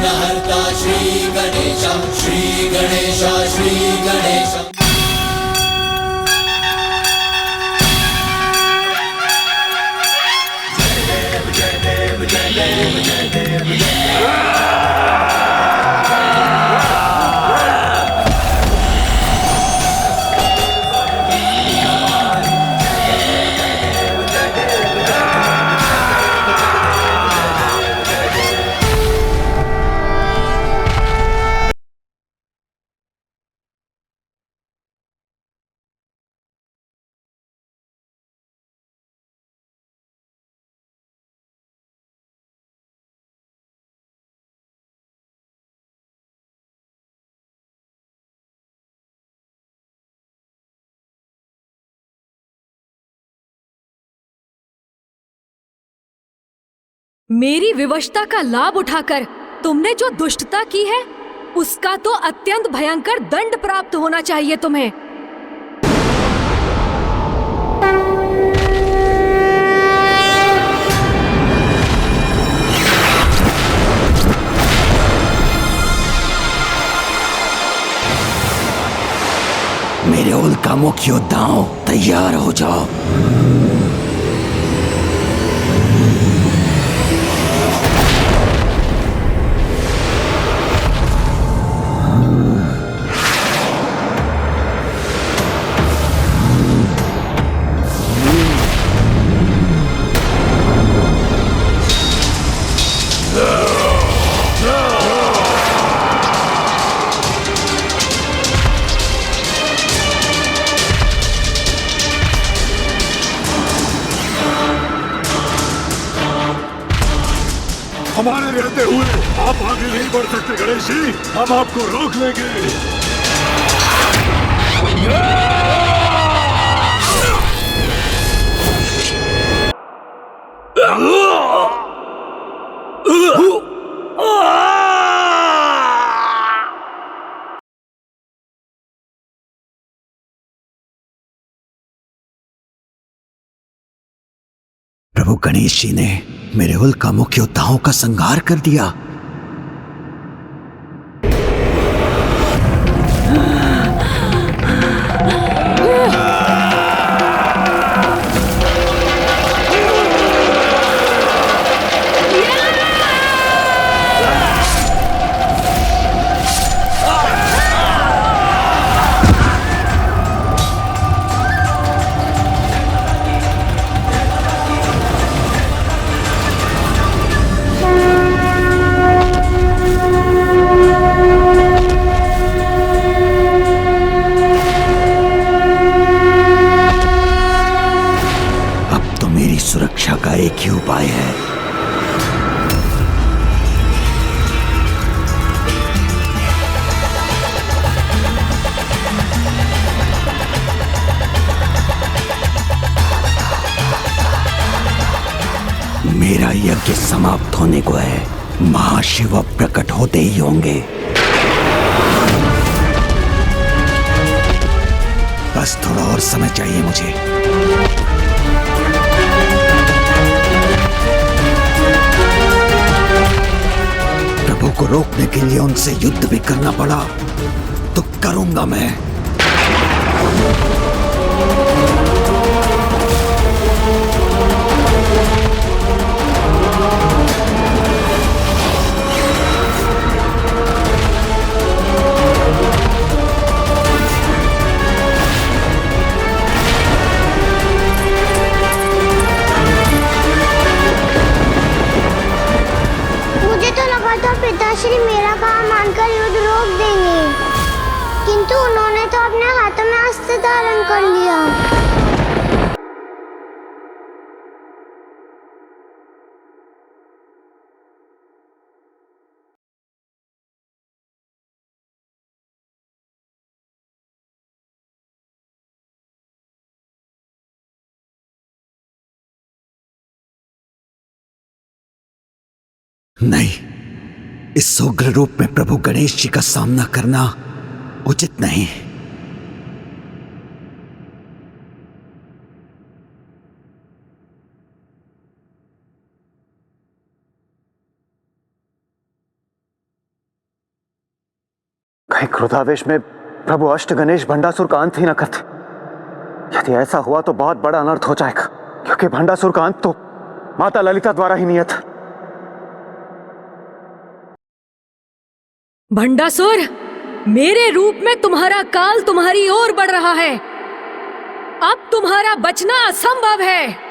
विघ्नहर्ता श्री गणेश, श्री गणेश, श्री गणेश। मेरी विवशता का लाभ उठाकर तुमने जो दुष्टता की है उसका तो अत्यंत भयंकर दंड प्राप्त होना चाहिए तुम्हें। मेरे उल्कामुख योद्धाओं, तैयार हो जाओ। हमारे रहते हुए आप आगे नहीं बढ़ सकते गणेश जी, हम आपको रोक लेंगे। प्रभु गणेश जी ने मेरे उल्कामुख योद्धाओं का संहार कर दिया। सुरक्षा का एक ही उपाय है। मेरा यज्ञ समाप्त होने को है, महाशिव अब प्रकट होते ही होंगे। बस थोड़ा और समय चाहिए मुझे। प्रभु को रोकने के लिए उनसे युद्ध भी करना पड़ा तो करूंगा मैं। पिताश्री मेरा कहा मानकर युद्ध रोक देंगे, किंतु उन्होंने तो अपने हाथों में अस्त्र धारण कर लिया। नहीं, इस उग्र रूप में प्रभु गणेश जी का सामना करना उचित नहीं। कहीं क्रोधावेश में प्रभु अष्ट गणेश भंडासुर का अंत ही न करते। यदि ऐसा हुआ तो बहुत बड़ा अनर्थ हो जाएगा, क्योंकि भंडासुर का अंत तो माता ललिता द्वारा ही नियत। भंडासुर, मेरे रूप में तुम्हारा काल तुम्हारी ओर बढ़ रहा है। अब तुम्हारा बचना असंभव है।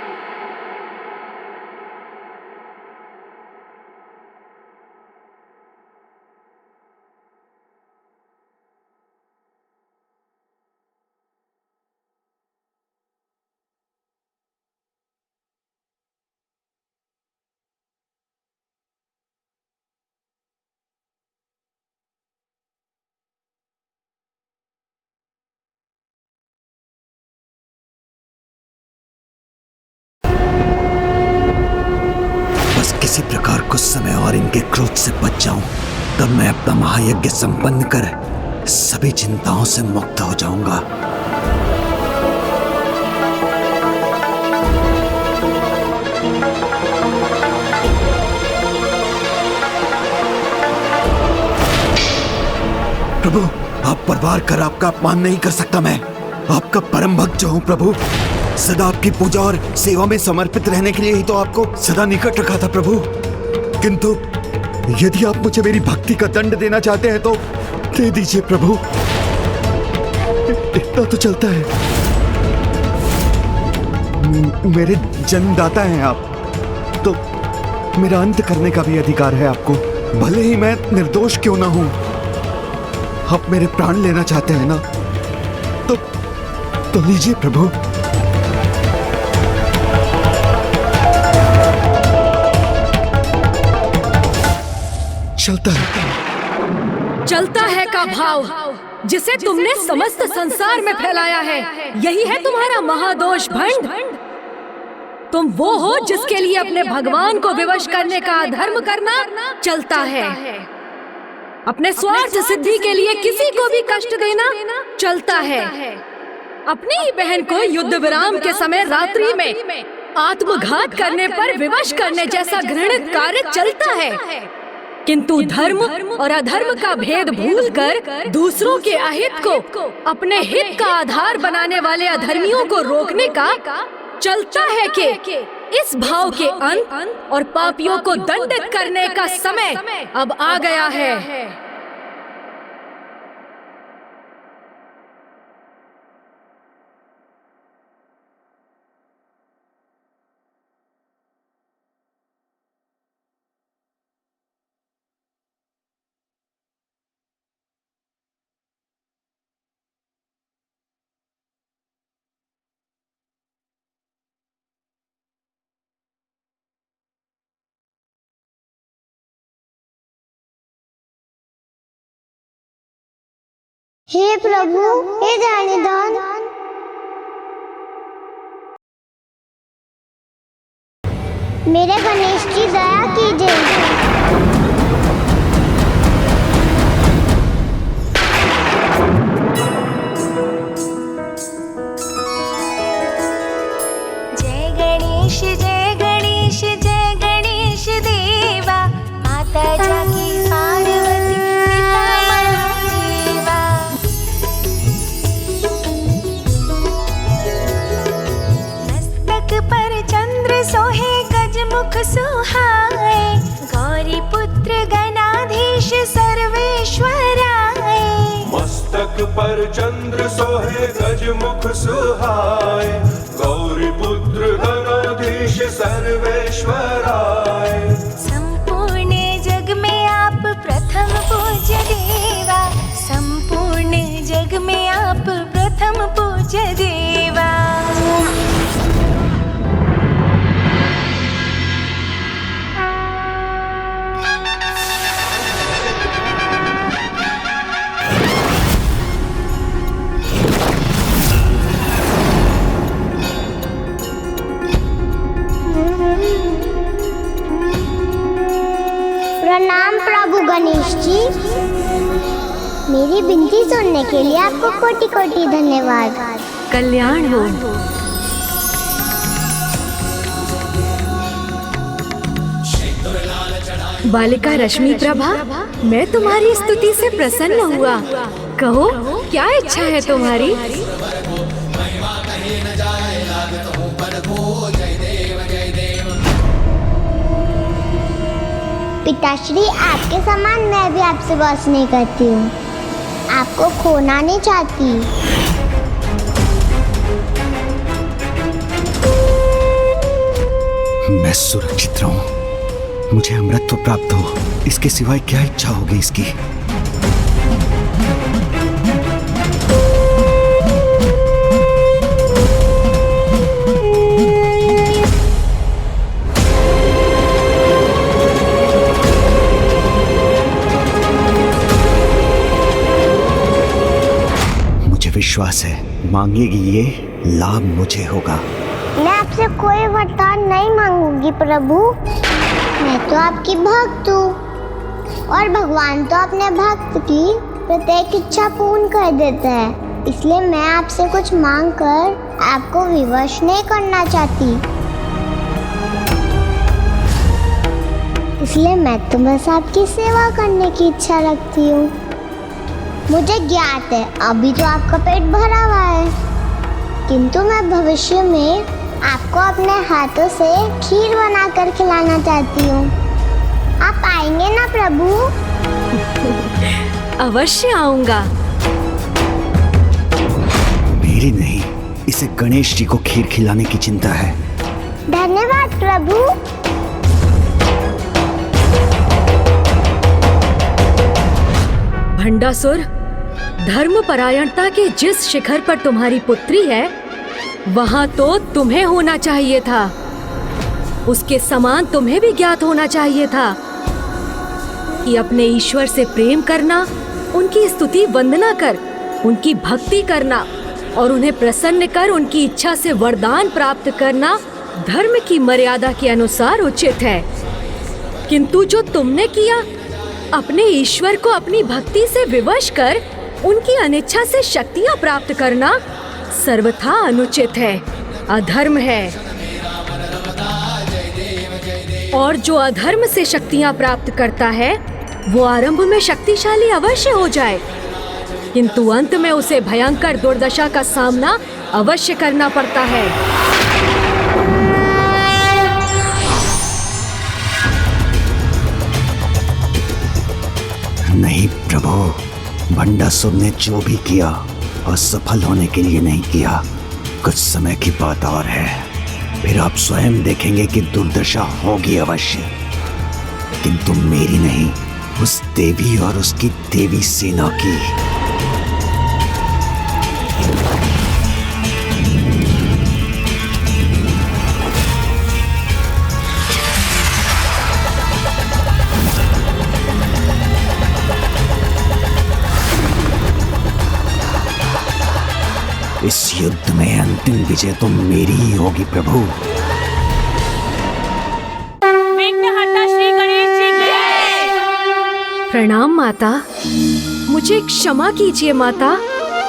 किसी प्रकार कुछ समय और इनके क्रोध से बच जाऊं, तब मैं अपना महायज्ञ संपन्न कर सभी चिंताओं से मुक्त हो जाऊंगा। प्रभु, आप पर वार कर आपका अपमान नहीं कर सकता। मैं आपका परम भक्त जो हूं प्रभु, सदा आपकी पूजा और सेवा में समर्पित रहने के लिए ही तो आपको सदा निकट रखा था प्रभु। किंतु यदि आप मुझे मेरी भक्ति का दंड देना चाहते हैं तो दे दीजिए प्रभु, इतना तो चलता है। मेरे जन्मदाता हैं आप, तो मेरा अंत करने का भी अधिकार है आपको, भले ही मैं निर्दोष क्यों ना हूं। आप मेरे प्राण लेना चाहते हैं ना, तो लीजिए प्रभु। चलता है का भाव जिसे तुमने समस्त संसार में फैलाया है, यही है तुम्हारा महादोष भंड। तुम वो हो जिसके लिए अपने भगवान को विवश करने का अधर्म करना चलता है। अपने स्वार्थ सिद्धि के लिए किसी को भी कष्ट देना चलता है। अपनी ही बहन को युद्ध विराम के समय रात्रि में आत्मघात करने पर विवश करने जैसा घृणित कार्य चलता है। किंतु धर्म और अधर्म का भेद भूलकर दूसरों के अहित को अपने हित का आधार बनाने वाले अधर्मियों को रोकने का चलता है कि इस भाव के अंत और पापियों को दंडित करने का समय अब आ गया है। हे प्रभु, हे दानीदान, मेरे गणेश की दया कीजिए। जय गणेश जय गणेश जय गणेश देवा, माता जाकी पार्वती पिता महादेवा। मस्तक पर चंद्र सोहे गजमुख सुहाए, गौरी पुत्र गणाधीश सर्वेश्वराय। मस्तक पर चंद्र सोहे गजमुख सुहाए, गौरी पुत्र गणाधीश सर्वेश्वराय। संपूर्ण जग में आप प्रथम पूज्य देवा, संपूर्ण जग में आप प्रथम पूज्य देवा। प्रणाम प्रभु गणेश जी, मेरी विनती सुनने के लिए आपको कोटि कोटि धन्यवाद। कल्याण हो। बालिका रश्मि प्रभा, मैं तुम्हारी स्तुति से प्रसन्न हुआ। कहो, क्या इच्छा है तुम्हारी? पिताश्री, आपके समान मैं भी आपसे बहस नहीं करती हूँ। आपको खोना नहीं चाहती। मैं सुरक्षित रहूं, मुझे अमृतत्व प्राप्त हो, इसके सिवाय क्या इच्छा होगी इसकी? मुझे विश्वास है मांगेगी ये लाभ मुझे होगा। मैं आपसे कोई वरदान नहीं मांगूंगी प्रभु। मैं तो आपकी भक्त हूँ और भगवान तो अपने भक्त की प्रत्येक इच्छा पूर्ण कर देता है। इसलिए मैं आपसे कुछ मांग कर आपको विवश नहीं करना चाहती। इसलिए मैं तो बस आपकी सेवा करने की इच्छा रखती हूँ। मुझे ज्ञात है अभी तो आपका पेट भरा हुआ है, किंतु मैं भविष्य में आपको अपने हाथों से खीर बनाकर खिलाना चाहती हूँ। आप आएंगे ना प्रभु? अवश्य आऊंगा। मेरी नहीं, इसे गणेश जी को खीर खिलाने की चिंता है। धन्यवाद प्रभु। भंडासुर, धर्मपरायणता के जिस शिखर पर तुम्हारी पुत्री है, वहाँ तो तुम्हें होना चाहिए था। उसके समान तुम्हें भी ज्ञात होना चाहिए था कि अपने ईश्वर से प्रेम करना, उनकी स्तुति वंदना कर, उनकी भक्ति करना और उन्हें प्रसन्न कर उनकी इच्छा से वरदान प्राप्त करना धर्म की मर्यादा के अनुसार उचित है। किंतु जो तुमने किया, अपने ईश्वर को अपनी भक्ति से विवश कर उनकी अनिच्छा से शक्तियाँ प्राप्त करना सर्वथा अनुचित है, अधर्म है। और जो अधर्म से शक्तियाँ प्राप्त करता है, वो आरंभ में शक्तिशाली अवश्य हो जाए, किंतु अंत में उसे भयंकर दुर्दशा का सामना अवश्य करना पड़ता है। नहीं प्रभु, भंडासुर ने जो भी किया असफल होने के लिए नहीं किया। कुछ समय की बात और है, फिर आप स्वयं देखेंगे कि दुर्दशा होगी अवश्य, किंतु मेरी नहीं, उस देवी और उसकी देवी सेना की। इस युद्ध में अंतिम विजय तो मेरी ही होगी प्रभु। विघ्नहर्ता श्री गणेश जी की प्रणाम माता। मुझे क्षमा कीजिए माता,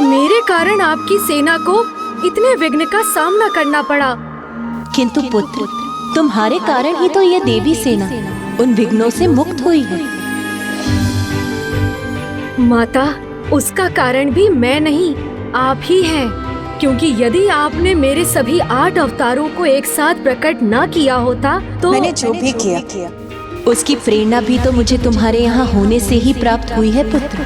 मेरे कारण आपकी सेना को इतने विघ्न का सामना करना पड़ा। किंतु पुत्र, तुम्हारे कारण ही तो ये देवी सेना उन विघ्नों से मुक्त हुई है। माता, उसका कारण भी मैं नहीं, आप ही हैं, क्योंकि यदि आपने मेरे सभी 8 अवतारों को एक साथ प्रकट न किया होता तो मैंने जो भी किया उसकी प्रेरणा भी तो मुझे तुम्हारे यहाँ होने से ही प्राप्त हुई है पुत्र।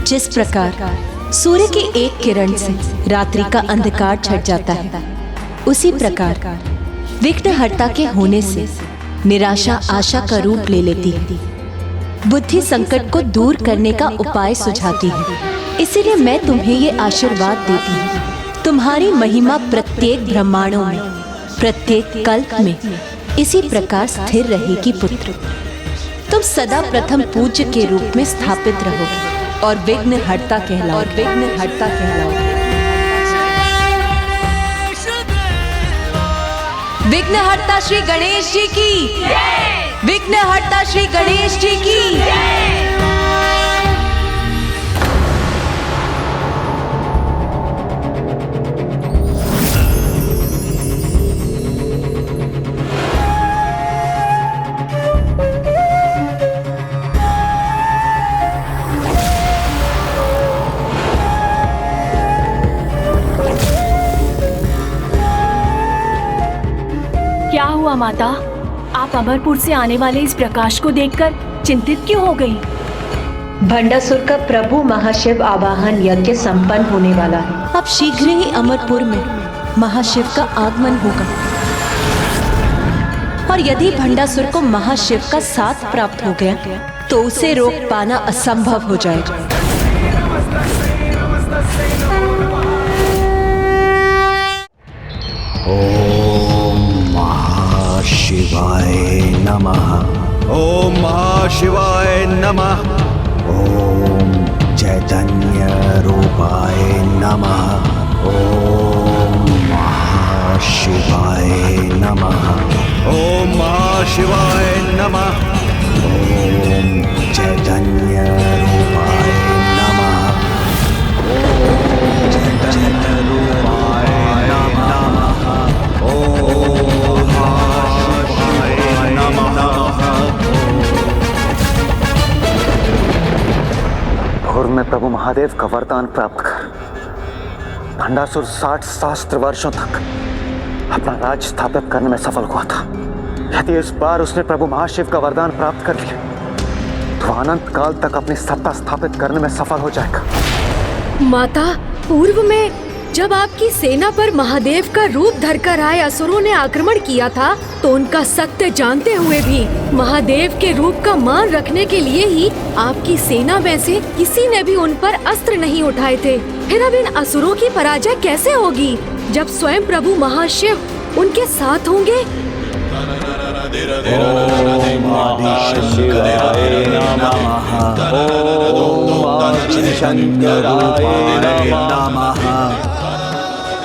जिस प्रकार सूर्य की एक किरण से रात्रि का अंधकार छट जाता है, उसी प्रकार विघ्नहर्ता के होने से निराशा आशा का रूप ले लेती है। बुद्धि संकट को दूर करने का उपाय सुझाती है। इसीलिए मैं तुम्हें ये आशीर्वाद देती हूँ, तुम्हारी महिमा प्रत्येक ब्रह्मांडों में, प्रत्येक कल्प में इसी प्रकार स्थिर रहेगी पुत्र। तुम सदा प्रथम पूज्य के रूप में स्थापित रहोगे और विघ्नहर्ता कहलाओगे। विघ्नहर्ता श्री गणेश जी की, विघ्नहर्ता श्री गणेश जी की। माता, आप अमरपुर से आने वाले इस प्रकाश को देखकर चिंतित क्यों हो गई? भंडासुर का प्रभु महाशिव आवाहन यज्ञ संपन्न होने वाला है। अब शीघ्र ही अमरपुर में महाशिव का आगमन होगा और यदि भंडासुर को महाशिव का साथ प्राप्त हो गया तो उसे रोक पाना असंभव हो जाएगा। ओम महाशिवाय नमः। ओम महाशिवाय नमः। ओम चैतन्य रूपाय नमः। ओम महाशिवाय नमः। ओम महाशिवाय नमः। ओम चैतन्य रूपाय नमः। ओम चैतन्य रूपाय नमः। ओम महाशिवाय नमः। भोर में प्रभु महादेव का वरदान प्राप्त कर भंडासुर 60 सहस्त्र वर्षों तक अपना राज स्थापित करने में सफल हुआ था। यदि इस बार उसने प्रभु महाशिव का वरदान प्राप्त कर लिया तो अनंत काल तक अपनी सत्ता स्थापित करने में सफल हो जाएगा। माता, पूर्व में जब आपकी सेना पर महादेव का रूप धरकर आए असुरों ने आक्रमण किया था तो उनका सत्य जानते हुए भी महादेव के रूप का मान रखने के लिए ही आपकी सेना में से किसी ने भी उन पर अस्त्र नहीं उठाए थे। फिर अब इन असुरों की पराजय कैसे होगी जब स्वयं प्रभु महाशिव उनके साथ होंगे?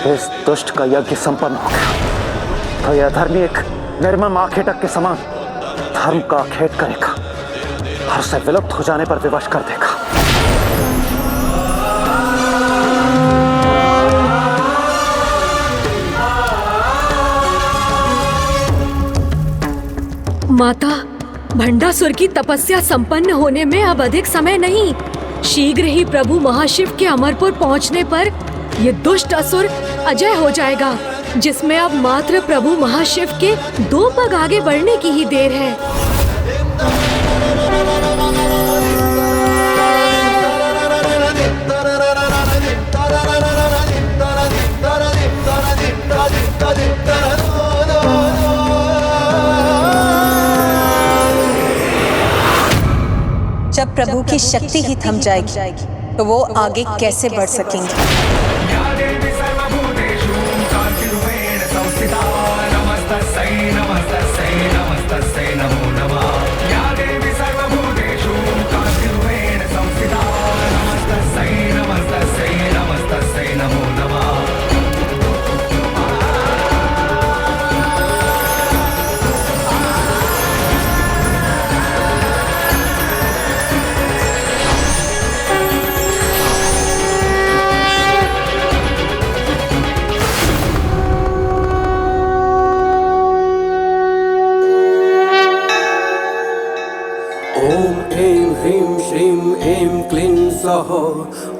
इस दुष्ट का यज्ञ संपन्न हो गया तो यह धर्मी एक निर्मम आखेटक के समान धर्म का आखेट करेगा और उसे विलुप्त हो जाने पर विवश कर देगा। माता, भंडासुर की तपस्या संपन्न होने में अब अधिक समय नहीं। शीघ्र ही प्रभु महाशिव के अमरपुर पहुंचने पर ये दुष्ट असुर अजय हो जाएगा, जिसमें अब मात्र प्रभु महाशिव के 2 पग आगे बढ़ने की ही देर है। जब प्रभु की शक्ति ही थम जाएगी तो वो आगे कैसे बढ़ सकेंगे?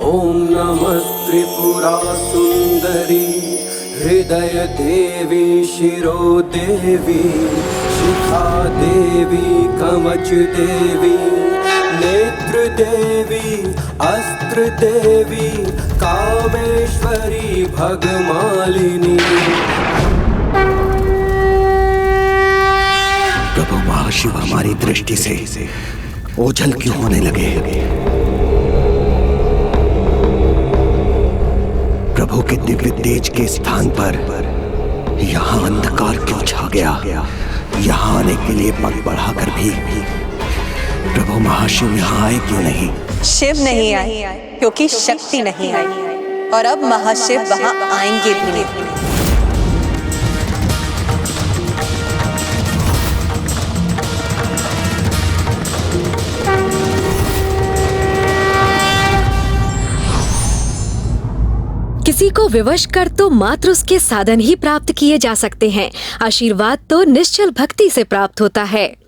ओम नमस्त्रिपुरा सुंदरी हृदय देवी शिरो देवी शिखा देवी कवच देवी नेत्र देवी अस्त्र देवी कामेश्वरी भगमालिनी। प्रभु महाशिव हमारी दृष्टि से ओझल क्यों होने लगे? प्रभु के दिव्य तेज के स्थान पर यहाँ अंधकार क्यों छा गया? यहाँ आने के लिए पग बढ़ाकर भी प्रभु महाशिव यहाँ आए क्यों नहीं? शिव नहीं आए क्योंकि शक्ति नहीं आई और अब महाशिव वहाँ आएंगे भी नहीं। किसी को विवश कर तो मात्र उसके साधन ही प्राप्त किए जा सकते हैं। आशीर्वाद तो निश्चल भक्ति से प्राप्त होता है।